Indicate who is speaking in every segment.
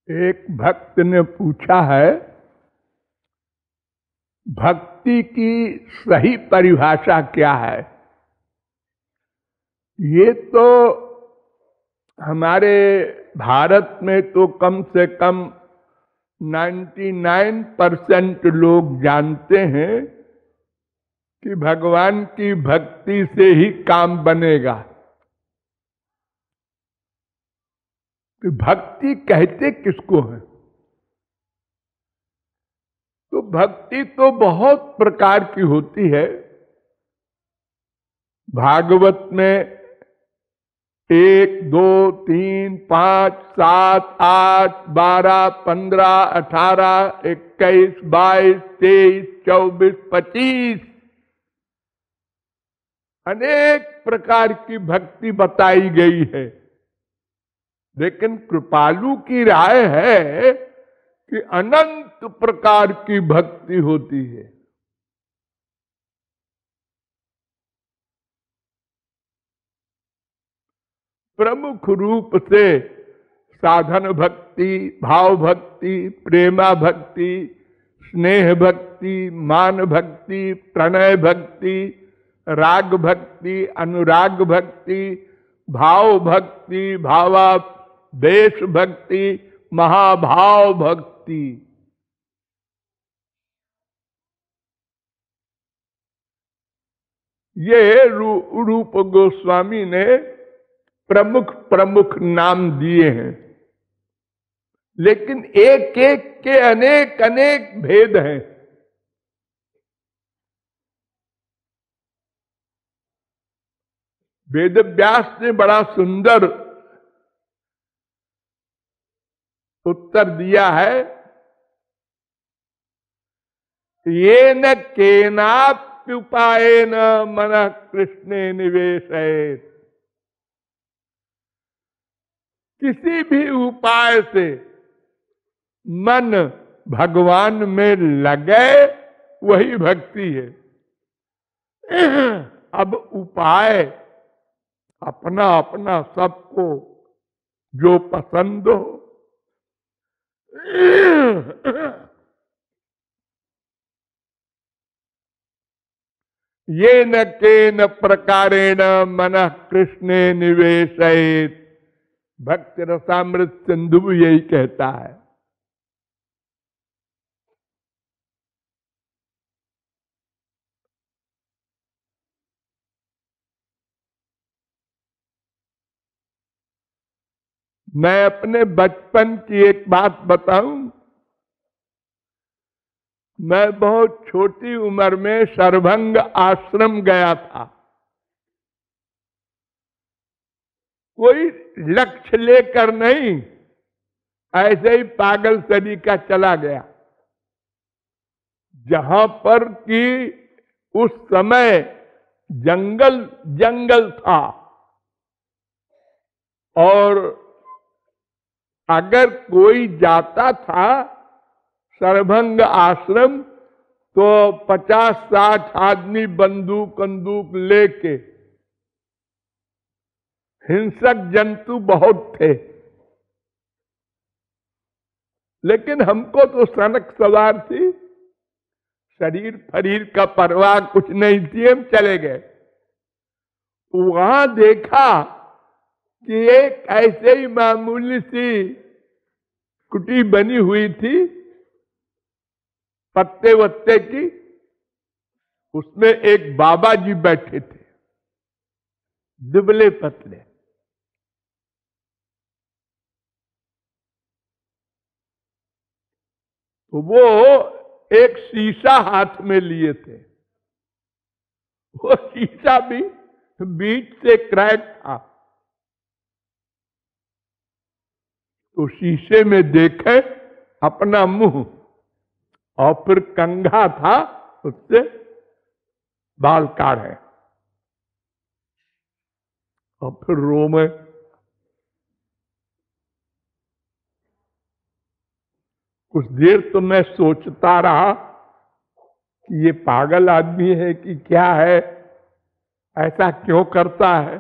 Speaker 1: एक भक्त ने पूछा है, भक्ति की सही परिभाषा क्या है। ये तो हमारे भारत में तो कम से कम 99% लोग जानते हैं कि भगवान की भक्ति से ही काम बनेगा। कि भक्ति कहते किसको है? तो भक्ति तो बहुत प्रकार की होती है। भागवत में 1, 2, 3, 5, 7, 8, 12, 15, 18, 21, 22, 23, 24, 25 अनेक प्रकार की भक्ति बताई गई है। लेकिन कृपालु की राय है कि अनंत प्रकार की भक्ति होती है। प्रमुख रूप से साधन भक्ति, भाव भक्ति, प्रेमा भक्ति, स्नेह भक्ति, मान भक्ति, प्रणय भक्ति, राग भक्ति, अनुराग भक्ति, भाव भक्ति, भावावेश भक्ति, महाभाव भक्ति। ये रूप गोस्वामी ने प्रमुख प्रमुख नाम दिए हैं। लेकिन एक एक के अनेक अनेक भेद हैं। वेद व्यास ने बड़ा सुंदर उत्तर दिया है। ये न केनाप्युपायेन मनः कृष्णे निवेशयेत्। किसी भी उपाय से मन भगवान में लगे वही भक्ति है। अब उपाय अपना अपना सबको जो पसंद हो। ये न केन प्रकारेण मनः कृष्णे निवेशयेत्। भक्ति रसामृत सिंधु भी यही कहता है। मैं अपने बचपन की एक बात बताऊं। मैं बहुत छोटी उम्र में सर्वभंग आश्रम गया था। कोई लक्ष्य लेकर नहीं, ऐसे ही पागल तरीका चला गया। जहां पर कि उस समय जंगल जंगल था और अगर कोई जाता था सर्वभंग आश्रम तो 50-60 आदमी बंदूक लेके, हिंसक जंतु बहुत थे। लेकिन हमको तो सनक सवार थी, शरीर फरीर का परवाह कुछ नहीं थी, हम चले गए। वहां देखा कि एक ऐसे ही मामूली सी कुटी बनी हुई थी पत्ते वत्ते की। उसमें एक बाबा जी बैठे थे, दुबले पतले। तो वो एक शीशा हाथ में लिए थे। वो शीशा भी बीच से क्रैक था। तो शीशे में देखे अपना मुंह और फिर कंघा था, उससे बाल काढ़े और फिर रो में। कुछ देर तो मैं सोचता रहा कि ये पागल आदमी है कि क्या है, ऐसा क्यों करता है।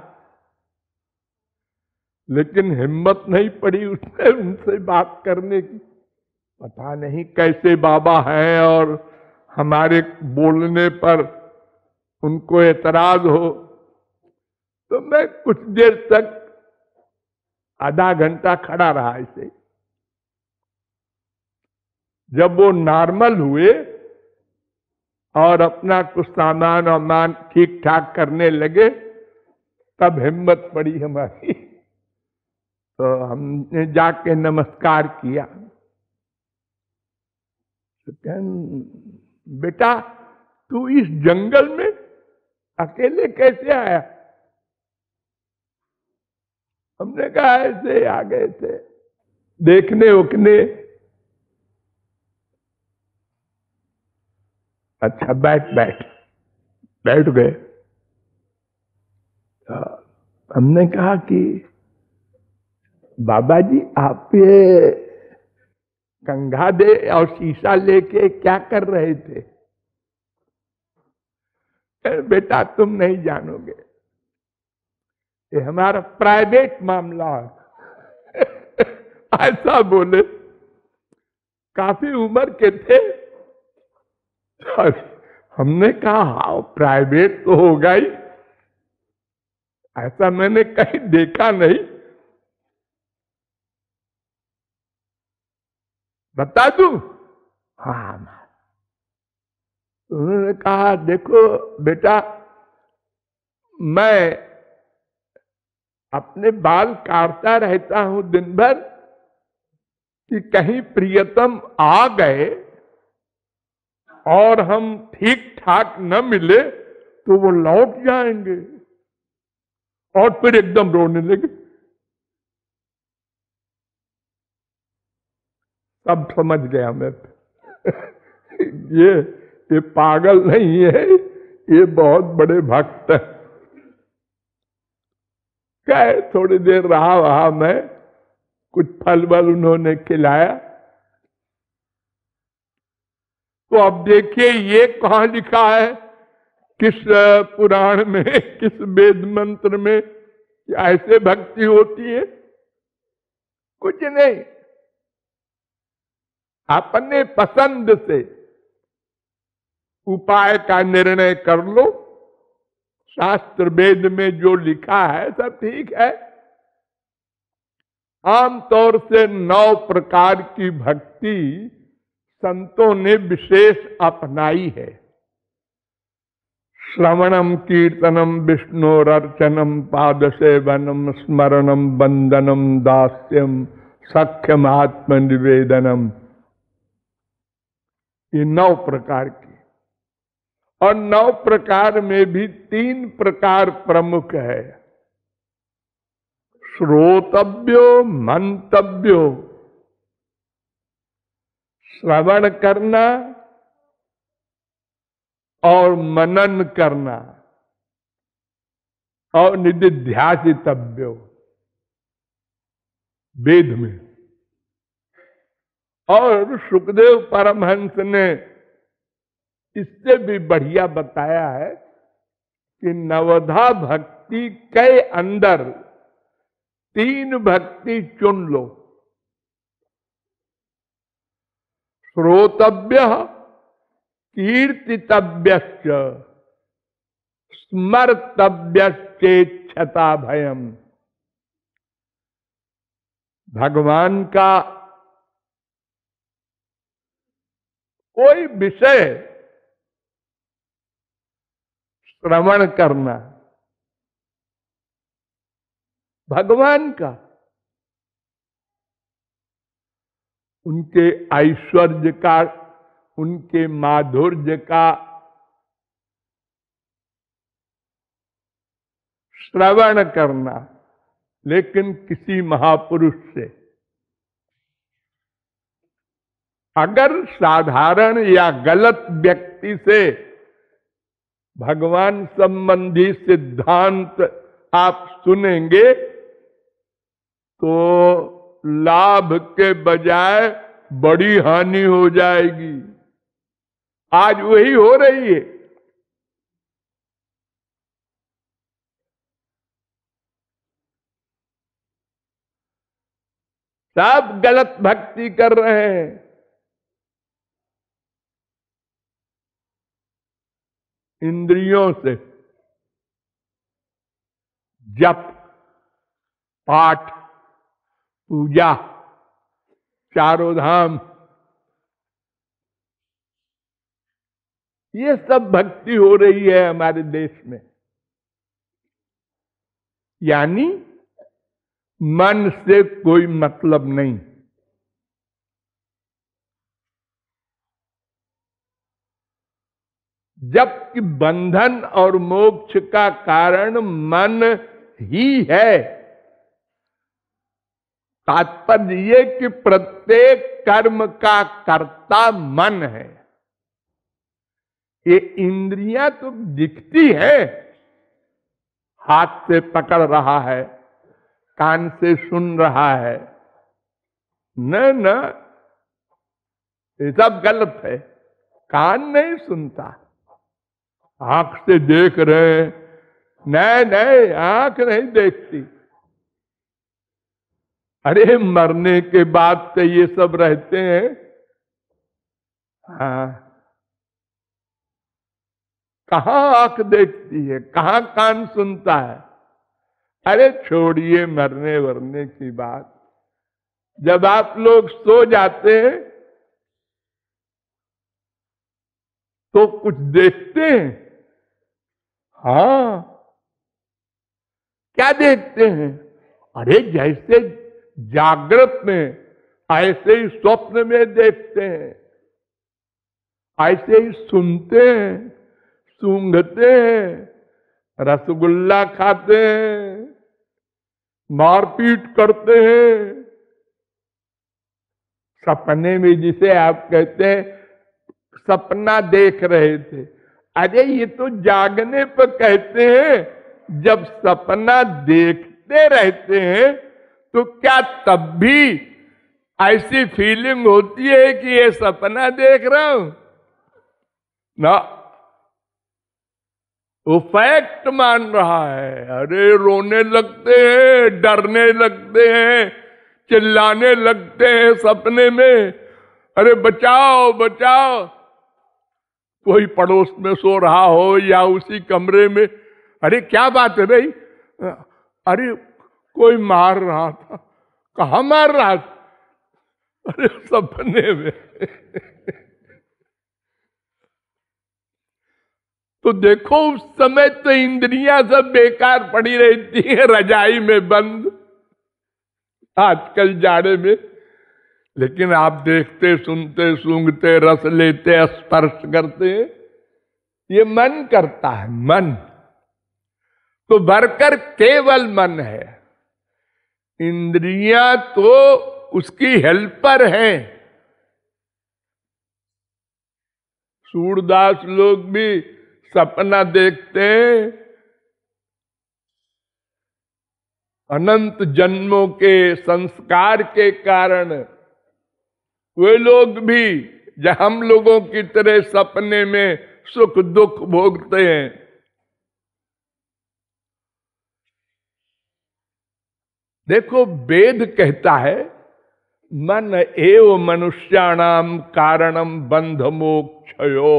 Speaker 1: लेकिन हिम्मत नहीं पड़ी उसने उनसे बात करने की। पता नहीं कैसे बाबा हैं और हमारे बोलने पर उनको एतराज हो। तो मैं कुछ देर तक आधा घंटा खड़ा रहा ऐसे। जब वो नॉर्मल हुए और अपना कुछ सामान वामान ठीक ठाक करने लगे, तब हिम्मत पड़ी हमारी। तो हमने जाके नमस्कार किया। तो बेटा तू इस जंगल में अकेले कैसे आया? हमने कहा ऐसे आ गए थे देखने उकने। अच्छा बैठ बैठ बैठ गए। हमने कहा कि बाबा जी आप ये कंघा दे और शीशा लेके क्या कर रहे थे? बेटा तुम नहीं जानोगे, ये हमारा प्राइवेट मामला है। ऐसा बोले। काफी उम्र के थे। हमने कहा हाँ प्राइवेट तो होगा ही, ऐसा मैंने कहीं देखा नहीं, बता दूं? हाँ। उन्होंने कहा देखो बेटा मैं अपने बाल काटता रहता हूं दिन भर कि कहीं प्रियतम आ गए और हम ठीक ठाक न मिले तो वो लौट जाएंगे। और फिर एकदम रोने लगे। सब समझ गया मैं। ये पागल नहीं है, ये बहुत बड़े भक्त है। क्या थोड़ी देर रहा वहां मैं, कुछ फल वल उन्होंने खिलाया। तो अब देखिए ये कहां लिखा है, किस पुराण में, किस वेद मंत्र में ऐसे भक्ति होती है? कुछ नहीं। अपने पसंद से उपाय का निर्णय कर लो। शास्त्र वेद में जो लिखा है सब ठीक है। आमतौर से 9 प्रकार की भक्ति संतों ने विशेष अपनाई है। श्रवणम कीर्तनम विष्णुरर्चनम पाद सेवनम स्मरणम वंदनम दास्यम सख्यम आत्म निवेदनम, ये 9 प्रकार की। और 9 प्रकार में भी 3 प्रकार प्रमुख है, श्रोतव्यो मंतव्यो, श्रवण करना और मनन करना, और निधिध्यासितव्यो वेद में। और सुखदेव परमहंस ने इससे भी बढ़िया बताया है कि नवधा भक्ति के अंदर 3 भक्ति चुन लो। श्रोतव्य कीर्तितव्यश्च स्मर्तव्यश्चेच्छता भयम। भगवान का कोई विषय श्रवण करना, भगवान का, उनके ऐश्वर्य का, उनके माधुर्य का श्रवण करना, लेकिन किसी महापुरुष से। अगर साधारण या गलत व्यक्ति से भगवान संबंधी सिद्धांत आप सुनेंगे तो लाभ के बजाय बड़ी हानि हो जाएगी। आज वही हो रही है। सब गलत भक्ति कर रहे हैं। इंद्रियों से जप, पाठ, पूजा, चारों धाम, ये सब भक्ति हो रही है हमारे देश में। यानी मन से कोई मतलब नहीं। जबकि बंधन और मोक्ष का कारण मन ही है। तात्पर्य ये कि प्रत्येक कर्म का कर्ता मन है। ये इंद्रियां तो दिखती है, हाथ से पकड़ रहा है, कान से सुन रहा है, न ये सब गलत है। कान नहीं सुनता, आंख से देख रहे हैं, नहीं आंख नहीं देखती। अरे मरने के बाद तो ये सब रहते हैं। हाँ, कहां आंख देखती है, कहां कान सुनता है। अरे छोड़िए मरने वरने की बात। जब आप लोग सो जाते हैं तो कुछ देखते हैं? हाँ, क्या देखते हैं? अरे जैसे जागृत में ऐसे ही स्वप्न में देखते हैं, ऐसे ही सुनते हैं, सूंघते हैं, रसगुल्ला खाते हैं, मारपीट करते हैं। सपने में जिसे आप कहते हैं सपना देख रहे थे, अरे ये तो जागने पर कहते हैं। जब सपना देखते रहते हैं तो क्या तब भी ऐसी फीलिंग होती है कि ये सपना देख रहा हूं? ना, वो फैक्ट मान रहा है। अरे रोने लगते हैं, डरने लगते हैं, चिल्लाने लगते हैं सपने में, अरे बचाओ बचाओ। कोई पड़ोस में सो रहा हो या उसी कमरे में, अरे क्या बात है भाई? अरे कोई मार रहा था। कहाँ मार रहा था? अरे सपने में। तो देखो उस समय तो इंद्रियां सब बेकार पड़ी रहती है रजाई में बंद, आजकल जाड़े में। लेकिन आप देखते, सुनते, सूंघते, रस लेते, स्पर्श करते, ये मन करता है। मन तो भरकर केवल मन है, इंद्रियां तो उसकी हेल्पर हैं। सूरदास लोग भी सपना देखते हैं, अनंत जन्मों के संस्कार के कारण वे लोग भी हम लोगों की तरह सपने में सुख दुख भोगते हैं। देखो वेद कहता है मन एव मनुष्याणाम कारणम बंध मोक्षयो।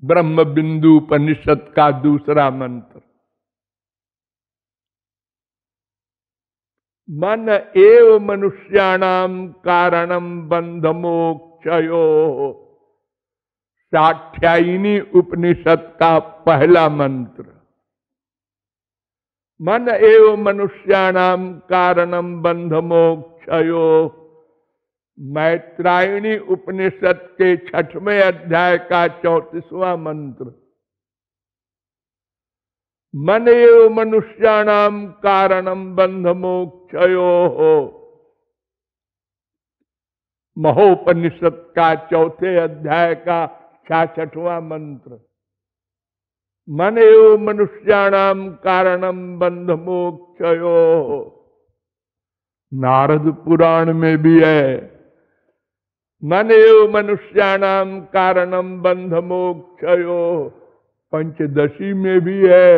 Speaker 1: ब्रह्म बिंदु उपनिषद का दूसरा मंत्र। मन एव मनुष्याणाम कारणम बंध मोक्षयो, साख्यायिनी उपनिषद का पहला मंत्र। मन एव मनुष्याणाम कारणम बंध मोक्षयो, मैत्रायणी उपनिषद के 6वें अध्याय का 34वां मंत्र। मन एव मनुष्याणाम कारणम बंध मोक्षयो, महोपनिषद का 4थे अध्याय का 66वां मंत्र। मन एव मनुष्याणाम कारणम बंध मोक्षयो, नारद पुराण में भी है। मन एव मनुष्याणाम कारणम बंध मोक्षयो, पंचदशी में भी है।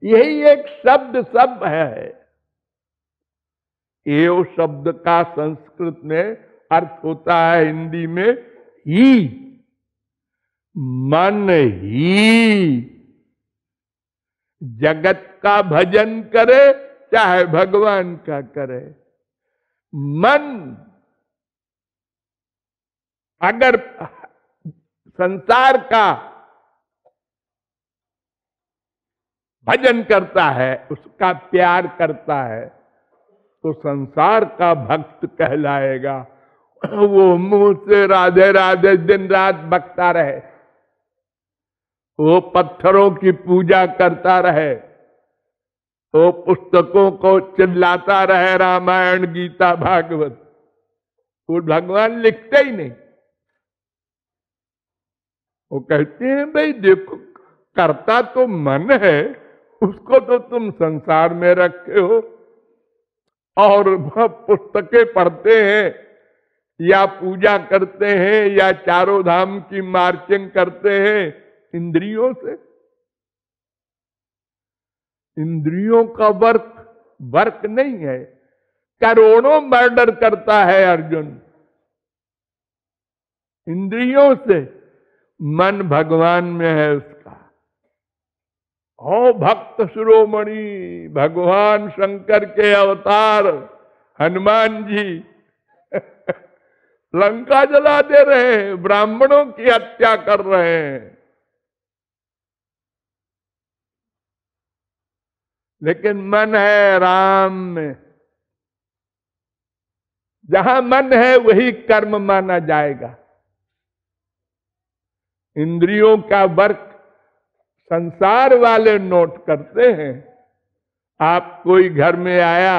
Speaker 1: यही एक शब्द सब है। एव शब्द का संस्कृत में अर्थ होता है हिंदी में ही। मन ही जगत का भजन करे चाहे भगवान का करे। मन अगर संसार का भजन करता है, उसका प्यार करता है, तो संसार का भक्त कहलाएगा। वो मुंह से राधे राधे दिन रात बकता रहे, वो पत्थरों की पूजा करता रहे, वो पुस्तकों को चिल्लाता रहे, रामायण गीता भागवत, वो भगवान लिखते ही नहीं। वो कहते हैं भाई देखो, करता तो मन है, उसको तो तुम संसार में रखे हो, और वह पुस्तकें पढ़ते हैं या पूजा करते हैं या चारों धाम की मार्चिंग करते हैं इंद्रियों से। इंद्रियों का वर्क नहीं है। करोड़ों मर्डर करता है अर्जुन इंद्रियों से, मन भगवान में है उसका। ओ भक्त शिरोमणि भगवान शंकर के अवतार हनुमान जी लंका जला दे रहे हैं, ब्राह्मणों की हत्या कर रहे हैं, लेकिन मन है राम में। जहां मन है वही कर्म माना जाएगा। इंद्रियों का वर्क संसार वाले नोट करते हैं। आप कोई घर में आया,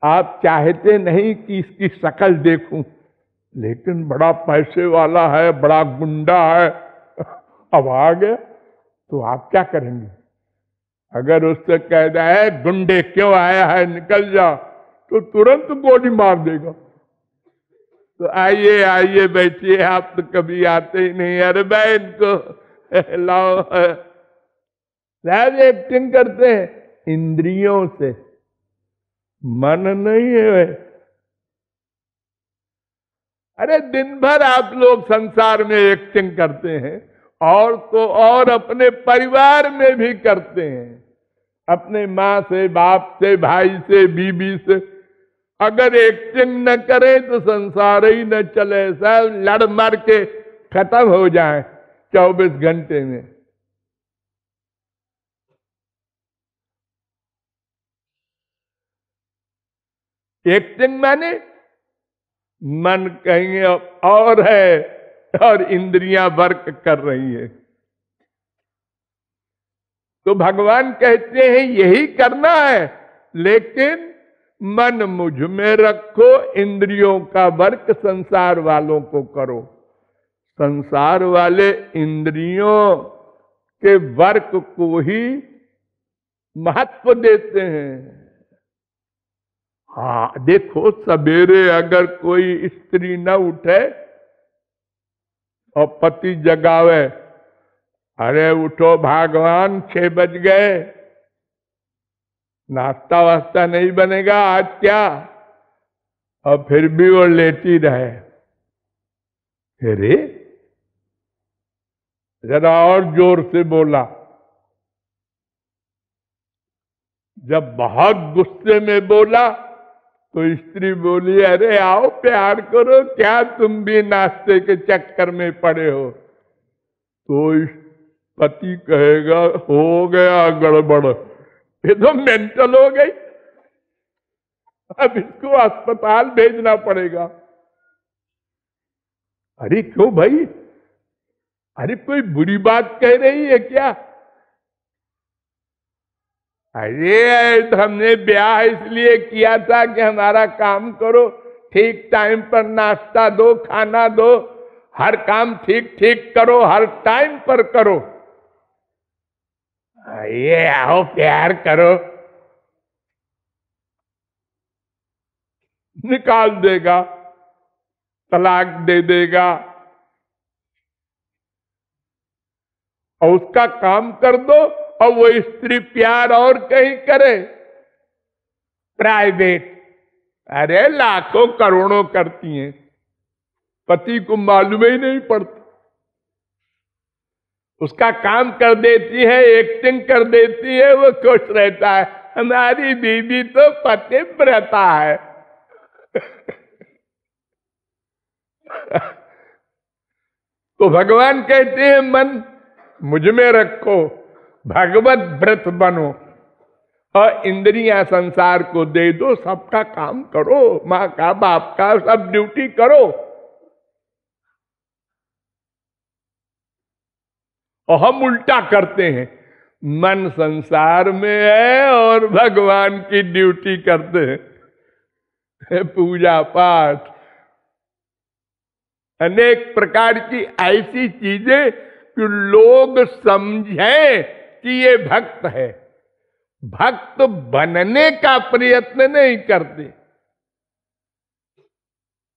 Speaker 1: आप चाहते नहीं कि इसकी शक्ल देखूं, लेकिन बड़ा पैसे वाला है, बड़ा गुंडा है, अब आ गया, तो आप क्या करेंगे? अगर उससे कह रहा है गुंडे क्यों आया है, निकल जा, तो तुरंत गोली मार देगा। तो आइए आइए बैठिए, आप तो कभी आते ही नहीं, अरे भाई इनको लाओ। सब एक्टिंग करते हैं इंद्रियों से, मन नहीं है। अरे दिन भर आप लोग संसार में एक्टिंग करते हैं, और तो और अपने परिवार में भी करते हैं, अपने माँ से, बाप से, भाई से, बीबी से। अगर एक्टिंग न करें तो संसार ही न चले, सब लड़ मर के खत्म हो जाए 24 घंटे में। एक्टिंग माने मन कहीं और है और इंद्रियां वर्क कर रही है। तो भगवान कहते हैं यही करना है, लेकिन मन मुझ में रखो, इंद्रियों का वर्क संसार वालों को करो। संसार वाले इंद्रियों के वर्क को ही महत्व देते हैं। हाँ देखो, सवेरे अगर कोई स्त्री न उठे और पति जगावे, अरे उठो भगवान 6 बज गए, नाश्ता वास्ता नहीं बनेगा आज क्या, और फिर भी वो लेटी रहे, अरे जरा और जोर से बोला। जब बहुत गुस्से में बोला तो स्त्री बोली, अरे आओ प्यार करो, क्या तुम भी नाश्ते के चक्कर में पड़े हो? तो पति कहेगा हो गया गड़बड़, ये तो मेंटल हो गई, अब इसको अस्पताल भेजना पड़ेगा। अरे क्यों भाई, अरे कोई बुरी बात कह रही है क्या? अरे हमने ब्याह इसलिए किया था कि हमारा काम करो, ठीक टाइम पर नाश्ता दो, खाना दो, हर काम ठीक ठीक करो, हर टाइम पर करो। ये आओ प्यार करो, निकाल देगा, तलाक दे देगा। और उसका काम कर दो, और वो स्त्री प्यार और कहीं करे प्राइवेट, अरे लाखों करोड़ों करती हैं, पति को मालूम ही नहीं पड़ता। उसका काम कर देती है, एक्टिंग कर देती है, वो खुश रहता है। हमारी बीवी तो पतिव्रता है। तो भगवान कहते हैं मन मुझ में रखो, भगवत व्रत बनो और इंद्रियां संसार को दे दो, सबका काम करो, माँ का बाप का सब ड्यूटी करो। और हम उल्टा करते हैं, मन संसार में है और भगवान की ड्यूटी करते हैं, पूजा पाठ अनेक प्रकार की ऐसी चीजें कि लोग समझें कि ये भक्त है, भक्त बनने का प्रयत्न नहीं करते।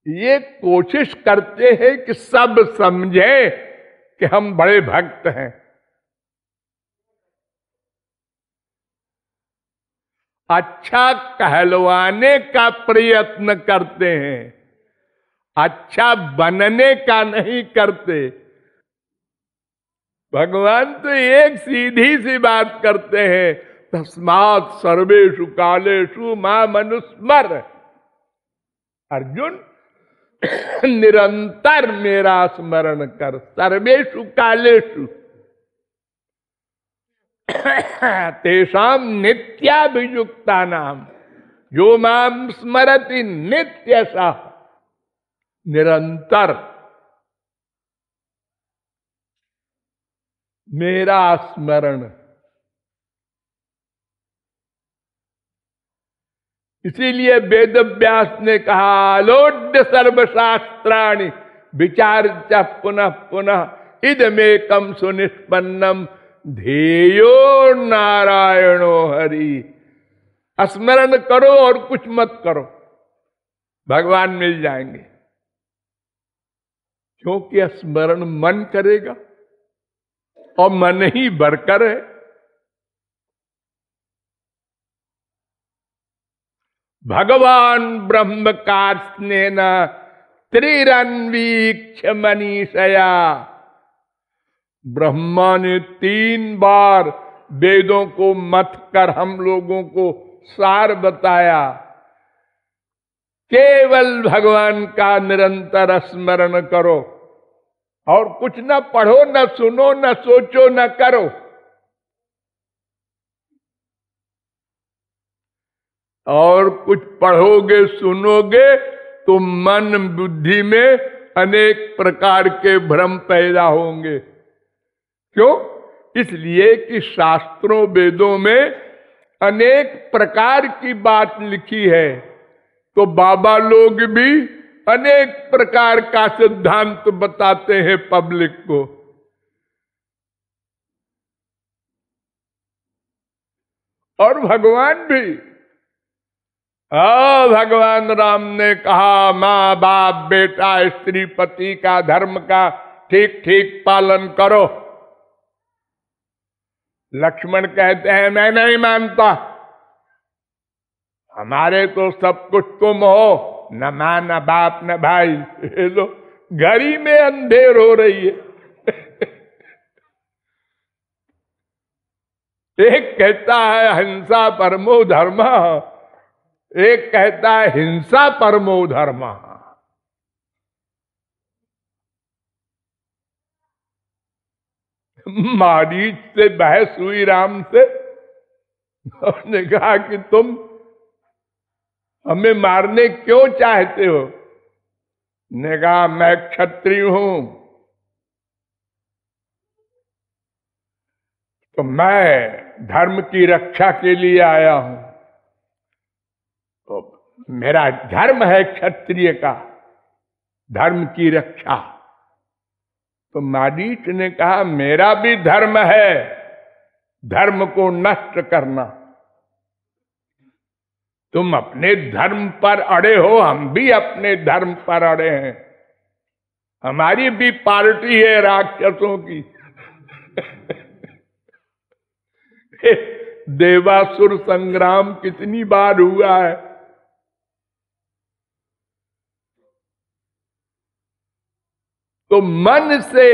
Speaker 1: ये कोशिश करते हैं कि सब समझें कि हम बड़े भक्त हैं। अच्छा कहलवाने का प्रयत्न करते हैं, अच्छा बनने का नहीं करते। भगवान तो एक सीधी सी बात करते हैं, तस्मात् सर्वेषु कालेषु मां मनुस्मर। अर्जुन निरंतर मेरा स्मरण कर, सर्वेषु कालेषु तेषाम नित्याभियुक्ता नाम जो माम स्मरति नित्यशः। निरंतर मेरा स्मरण। इसीलिए वेद व्यास ने कहा आलोड्य सर्वशास्त्राणि विचार च पुनः पुनः इदमेकम सुनिष्पन्नम ध्येयो नारायणो हरि। स्मरण करो और कुछ मत करो, भगवान मिल जाएंगे। क्योंकि स्मरण मन करेगा और मन ही बरकर है। भगवान ब्रह्म कार्ष्णेन त्रिरन्वीक्ष मनीषया। ब्रह्मा ने 3 बार वेदों को मथ कर हम लोगों को सार बताया। केवल भगवान का निरंतर स्मरण करो और कुछ न पढ़ो, न सुनो, न सोचो, न करो। और कुछ पढ़ोगे सुनोगे तो मन बुद्धि में अनेक प्रकार के भ्रम पैदा होंगे। क्यों? इसलिए कि शास्त्रों वेदों में अनेक प्रकार की बात लिखी है, तो बाबा लोग भी अनेक प्रकार का सिद्धांत बताते हैं पब्लिक को। और भगवान भी, भगवान राम ने कहा माँ बाप बेटा स्त्री पति का धर्म का ठीक ठीक पालन करो। लक्ष्मण कहते हैं मैं नहीं मानता, हमारे तो सब कुछ तुम हो, न माँ न बाप न भाई। लो घर ही में अंधेर हो रही है। एक कहता है अहिंसा परमो धर्म, एक कहता है हिंसा परमो धर्म। मारीच से बहस हुई राम से, उसने कहा कि तुम हमें मारने क्यों चाहते हो? ने कहा मैं क्षत्रिय हूं, तो मैं धर्म की रक्षा के लिए आया हूं। तो मेरा धर्म है क्षत्रिय का, धर्म की रक्षा। तो मारीच ने कहा मेरा भी धर्म है, धर्म को नष्ट करना। तुम अपने धर्म पर अड़े हो, हम भी अपने धर्म पर अड़े हैं। हमारी भी पार्टी है राक्षसों की। देवासुर संग्राम कितनी बार हुआ है, तो मन से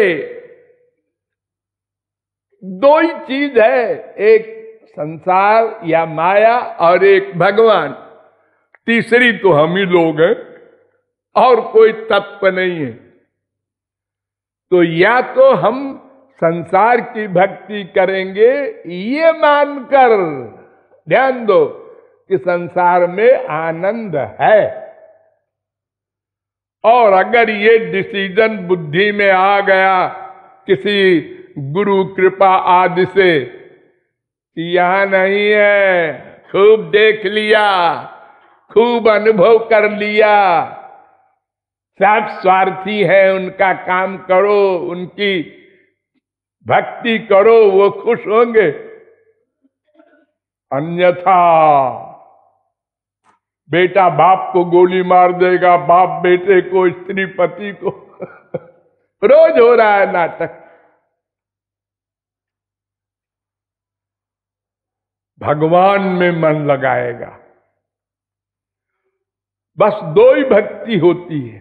Speaker 1: दो ही चीज है, एक संसार या माया और एक भगवान। तीसरी तो हम ही लोग हैं और कोई तत्व नहीं है। तो या तो हम संसार की भक्ति करेंगे ये मानकर, ध्यान दो कि संसार में आनंद है, और अगर ये डिसीजन बुद्धि में आ गया किसी गुरु कृपा आदि से, यहां नहीं है, खूब देख लिया, खूब अनुभव कर लिया, सब स्वार्थी है, उनका काम करो, उनकी भक्ति करो, वो खुश होंगे, अन्यथा बेटा बाप को गोली मार देगा, बाप बेटे को, स्त्री पति को रोज हो रहा है नाटक। भगवान में मन लगाएगा, बस दो ही भक्ति होती है।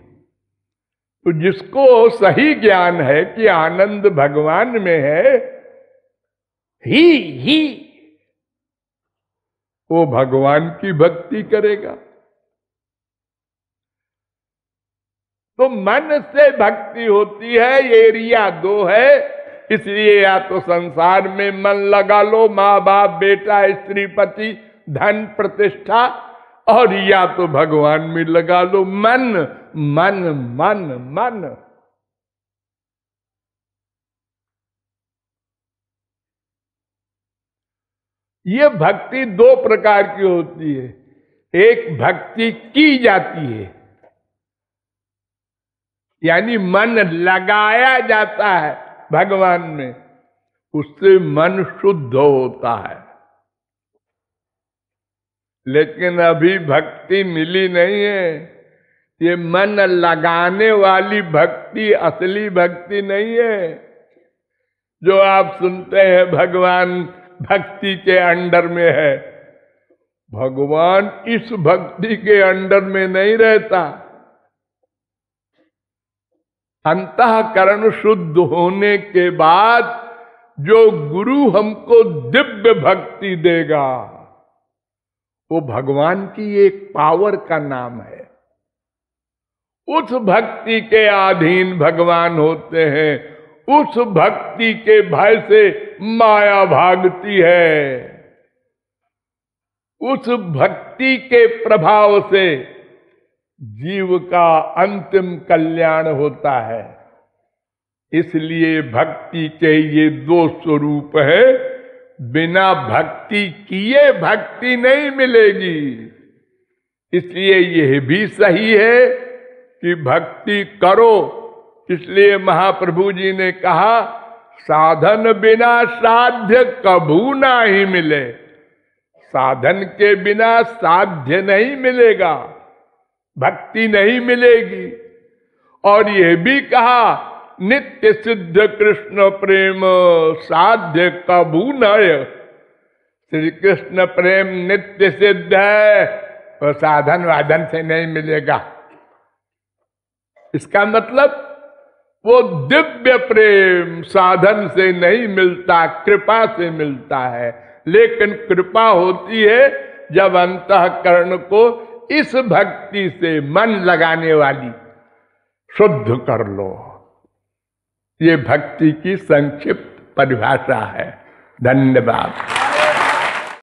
Speaker 1: तो जिसको सही ज्ञान है कि आनंद भगवान में है, ही वो भगवान की भक्ति करेगा। तो मन से भक्ति होती है, एरिया दो है, इसलिए या तो संसार में मन लगा लो, माँ बाप बेटा स्त्री पति धन प्रतिष्ठा, और या तो भगवान में लगा लो मन मन मन मन। ये भक्ति दो प्रकार की होती है। एक भक्ति की जाती है, यानी मन लगाया जाता है भगवान में, उससे मन शुद्ध होता है। लेकिन अभी भक्ति मिली नहीं है। ये मन लगाने वाली भक्ति असली भक्ति नहीं है। जो आप सुनते हैं भगवान भक्ति के अंडर में है, भगवान इस भक्ति के अंडर में नहीं रहता। अंतःकरण शुद्ध होने के बाद जो गुरु हमको दिव्य भक्ति देगा, वो भगवान की एक पावर का नाम है। उस भक्ति के अधीन भगवान होते हैं, उस भक्ति के भय से माया भागती है, उस भक्ति के प्रभाव से जीव का अंतिम कल्याण होता है। इसलिए भक्ति के ये दो स्वरूप है। बिना भक्ति किए भक्ति नहीं मिलेगी। इसलिए यह भी सही है कि भक्ति करो। इसलिए महाप्रभु जी ने कहा, साधन बिना साध्य कभू ना ही मिले। साधन के बिना साध्य नहीं मिलेगा, भक्ति नहीं मिलेगी। और यह भी कहा, नित्य सिद्ध कृष्ण प्रेम साध्य कभू नय। श्री कृष्ण प्रेम नित्य सिद्ध है, और साधन वाधन से नहीं मिलेगा। इसका मतलब वो दिव्य प्रेम साधन से नहीं मिलता, कृपा से मिलता है। लेकिन कृपा होती है जब अंतःकरण को इस भक्ति से मन लगाने वाली शुद्ध कर लो। ये भक्ति की संक्षिप्त परिभाषा है। धन्यवाद।